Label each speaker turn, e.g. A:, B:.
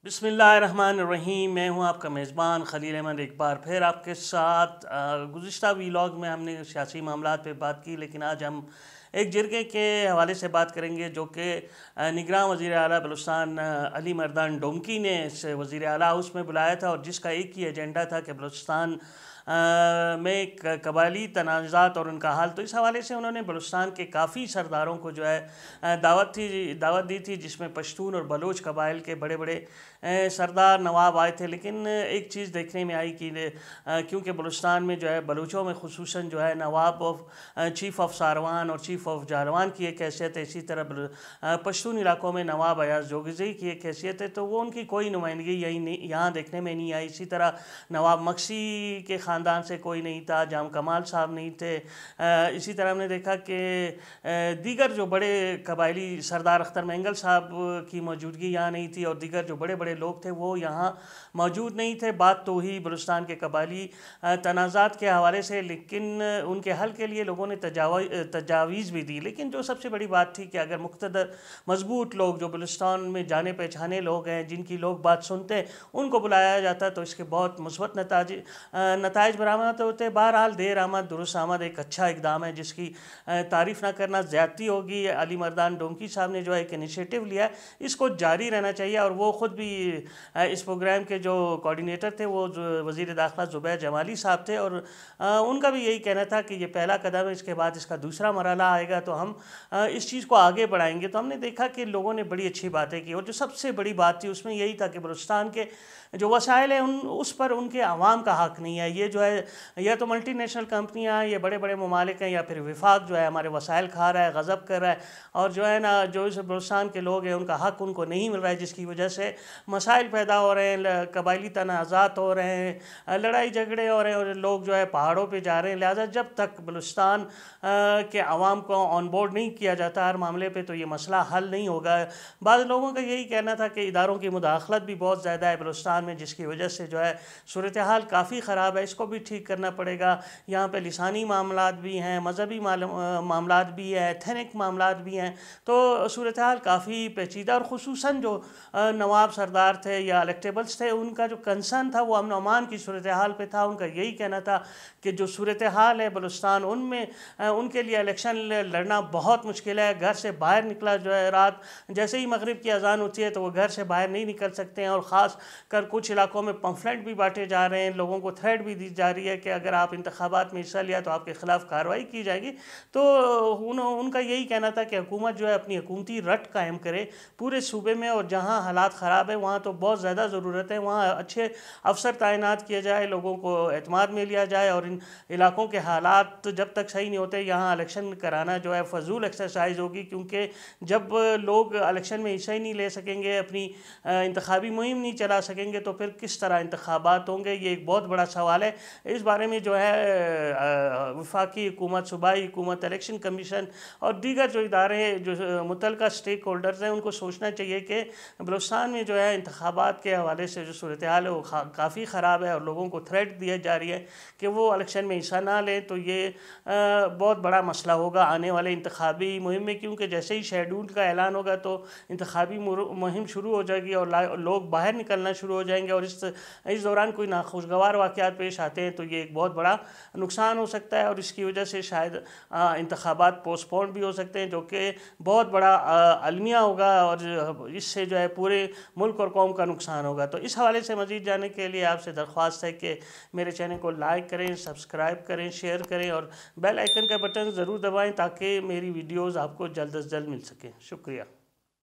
A: बिस्मिल्लाहिर्रहमानिर्रहीम। मैं हूं आपका मेज़बान खलील अहमद, एक बार फिर आपके साथ। गुज़िश्ता वीलॉग में हमने सियासी मामलात पे बात की, लेकिन आज हम एक जिरगे के हवाले से बात करेंगे जो कि निगरान वज़ीर आला बलूचिस्तान अली मर्दान डोमकी ने इस वज़ीर आला हाउस में बुलाया था, और जिसका एक ही एजेंडा था कि बलूचिस्तान में कबायली तनाज़ात और उनका हाल। तो इस हवाले से उन्होंने बलूचिस्तान के काफ़ी सरदारों को जो है दावत दी थी, जिसमें पश्तून और बलोच कबाइल के बड़े बड़े सरदार नवाब आए थे। लेकिन एक चीज़ देखने में आई कि क्योंकि बलूचिस्तान में जो है बलूचों में खुसूसन जो है नवाब ऑफ चीफ़ ऑफ सारवान और चीफ़ ऑफ जारवान की एक हैसियत है, इसी तरह पश्तून इलाकों में नवाब अयाज जोगिज़ई की एक हैसियत है, तो वो उनकी कोई नुमाइंदगी यहाँ देखने में नहीं आई। इसी तरह नवाब मक्सी के ख़ानदान से कोई नहीं था, जाम कमाल साहब नहीं थे। इसी तरह हमने देखा कि दीगर जो बड़े कबायली सरदार अख्तर मेंगल साहब की मौजूदगी यहाँ नहीं थी, और दीगर जो बड़े बड़े लोग थे वो यहाँ मौजूद नहीं थे। बात तो ही बलूचिस्तान के कबायली तनाज़ात के हवाले से, लेकिन उनके हल के लिए लोगों ने तजावीज़ भी दी। लेकिन जो सबसे बड़ी बात थी कि अगर मुक़्तदर मजबूत लोग जो बलूचिस्तान में जाने पहचाने लोग हैं, जिनकी लोग बात सुनते हैं, उनको बुलाया जाता तो इसके बहुत मुस्बत नताइज बरामद होते। बहरहाल देर आमद दुरुस्त आमद एक अच्छा इकदाम है, जिसकी तारीफ़ ना करना ज़्यादती होगी। अली मर्दान डोमकी साहब ने जो एक इनिशिएटिव लिया, इसको जारी रहना चाहिए। और वो ख़ुद भी इस प्रोग्राम के जो कोऑर्डिनेटर थे वो वज़ीर दाखिला ज़ुबैर जमाली साहब थे, और उनका भी यही कहना था कि ये पहला कदम है, इसके बाद इसका दूसरा मरहला आएगा तो हम इस चीज़ को आगे बढ़ाएंगे। तो हमने देखा कि लोगों ने बड़ी अच्छी बातें की, और जो सबसे बड़ी बात थी उसमें यही था कि बलूचिस्तान के जो वसाइल हैं उस पर उनके आवाम का हक़ नहीं है। ये जो है या तो मल्टीनेशनल कंपनियां, ये बड़े बड़े ममालिक हैं, या फिर विफाक जो है हमारे वसाइल खा रहा है, गज़ब कर रहा है, और जो है ना जो इस बलूचिस्तान के लोग हैं उनका हक़ उनको नहीं मिल रहा है, जिसकी वजह से मसाइल पैदा हो रहे हैं, कबायली तनाज़ात हो रहे हैं, लड़ाई झगड़े हो रहे हैं, और लोग जो है पहाड़ों पर जा रहे हैं। लिहाजा जब तक बलूचिस्तान के आवाम को ऑन बोर्ड नहीं किया जाता हर मामले पर, तो ये मसला हल नहीं होगा। बाद लोगों का यही कहना था कि इदारों की मुदाखलत भी बहुत ज़्यादा है बलूचिस्तान में, जिसकी वजह से जो है सूरत हाल काफ़ी ख़राब है, इसको भी ठीक करना पड़ेगा। यहाँ पे लिसानी मामलात भी हैं, मजहबी मामलात भी हैं, एथनिक मामलात भी हैं, तो सूरत हाल काफ़ी पेचीदा। और ख़ुसूसन जो नवाब सरदार थे या इलेक्टेबल्स थे, उनका जो कंसर्न था वो अमन अमान की सूरत हाल पे था। उनका यही कहना था कि जो सूरत हाल है बलूचिस्तान, उनमें उनके लिए इलेक्शन लड़ना बहुत मुश्किल है। घर से बाहर निकला जो है, रात जैसे ही मगरिब की अजान होती है तो वो घर से बाहर नहीं निकल सकते हैं, और ख़ास कर कुछ इलाकों में पम्फलेट भी बांटे जा रहे हैं, लोगों को थ्रेट भी दी जा रही है कि अगर आप इंतखाबात में हिस्सा लिया तो आपके ख़िलाफ़ कार्रवाई की जाएगी। तो उनका यही कहना था कि हुकूमत जो है अपनी हुकूमती रट कायम करे पूरे सूबे में, और जहाँ हालात ख़राब है वहाँ तो बहुत ज़्यादा ज़रूरत है, वहाँ अच्छे अफसर तैनात किए जाए, लोगों को एतमाद में लिया जाए। और इन इलाकों के हालात जब तक सही नहीं होते, यहाँ इलेक्शन कराना जो है फ़जूल एक्सरसाइज होगी, क्योंकि जब लोग इलेक्शन में हिस्सा ही नहीं ले सकेंगे, अपनी इंतखाबी मुहिम नहीं चला सकेंगे, तो फिर किस तरह इंतखाबात होंगे, ये एक बहुत बड़ा सवाल है। इस बारे में जो है वफाकी हुकूमत, सूबाई हुकूमत, इलेक्शन कमीशन और दीगर जो इदारे जो मुतल्लिका स्टेक होल्डर्स हैं, उनको सोचना चाहिए कि बलूचिस्तान में जो है इंतखाबात के हवाले से जो सूरत हाल है वो काफ़ी ख़राब है, और लोगों को थ्रेट दिया जा रही है कि वो इलेक्शन में हिस्सा ना लें, तो ये बहुत बड़ा मसला होगा आने वाले इंतखाबी मुहिम में। क्योंकि जैसे ही शेड्यूल का ऐलान होगा तो इंतखाबी मुहिम शुरू हो जाएगी, और लोग बाहर निकलना शुरू हो जाएंगे, और इस दौरान कोई नाखुशगवार वाक़यात पेश आते हैं तो ये एक बहुत बड़ा नुकसान हो सकता है, और इसकी वजह से शायद इंतखाबात पोस्टपोन भी हो सकते हैं, जो कि बहुत बड़ा अलमिया होगा, और इससे जो है पूरे मुल्क और कौम का नुकसान होगा। तो इस हवाले से मज़ीद जानने के लिए आपसे दरख्वास्त है कि मेरे चैनल को लाइक करें, सब्सक्राइब करें, शेयर करें, और बेल आइकन का बटन ज़रूर दबाएँ ताकि मेरी वीडियोज़ आपको जल्द अज़ जल्द मिल सकें। शुक्रिया।